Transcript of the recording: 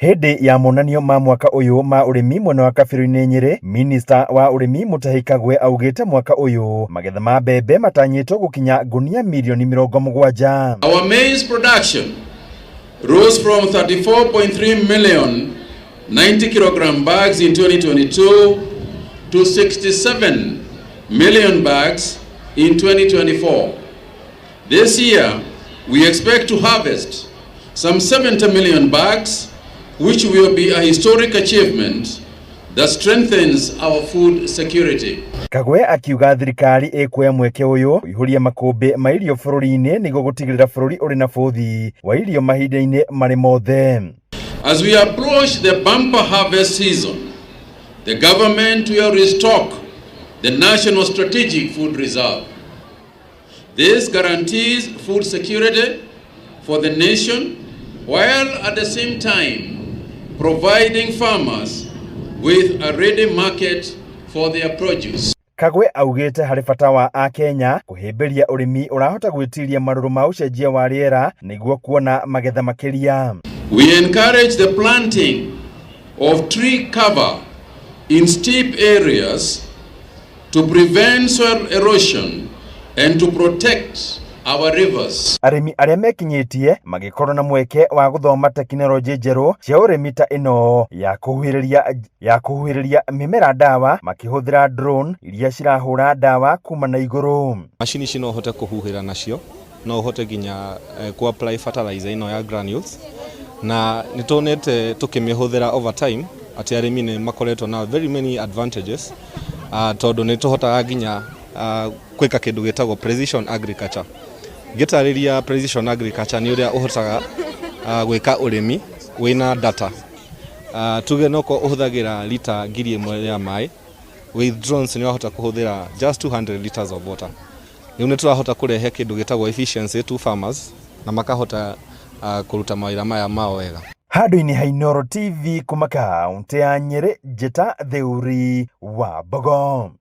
Hindi ya monanio ma mwaka uyu ma urimi mwena wa Kabiru-ini Nyeri, Minister wa urimi Mutahi Kagwe augite mwaka uyu magetha ma mbembe matanyitwo gukinya gunia milioni 70. Our maize production rose from 34.3 million 90 kilogram bags in 2022 to 67 million bags in 2024. This year, we expect to harvest some 70 million bags, which will be a historic achievement that strengthens our food security. Kagwe akiuga thirikari ikuoya mweke uyu ihurie makumbi ma irio bururi-ini niguo gutigirira bururi uri na bothi wa irio mahinda-ini mari mothe. As we approach the bumper harvest season, the government will restock the National Strategic Food Reserve. This guarantees food security for the nation, while at the same time providing farmers with a ready market for their produce. Kagwe augite hari bata wa Akenya kuhimbiria urimi urahota gwitiria maruru ma ucenjia wa riera niguo kuona magetha makiria. We encourage the planting of tree cover in steep areas to prevent soil erosion and to protect our rivers. Arimi aria mekinyitie magikorwo na mweke wa guthoma teknoloji njeru cia urimi ta ino ya kuhuhiriria mimera dawa makihuthira drone iria cirahura dawa kuma na iguru. Machine ici no hote kuhuhira nacio, no hote ginya ku apply fertilizer ino ya granules, na nitonete tukimihuthira over time ati arimi ni makoretwo na very many advantages tondu nituhotaga ginya kwika kindu gitagwo precision agriculture. Gitariria precision agriculture ni uria uhotaga gwika urimi wina data. Tuge noko uhuthagira lita 1,000 ya mai, with drones ni wahota kuhuthira just 200 liters of water. Ni uneturahota kurehe kindu gitagwo efficiency to farmers na makahota kuruta mawira maya mao wega. Handũ-inĩ ha Inooro TV kuma kaunti ya Nyeri, njĩta Theuri wa Mbogo.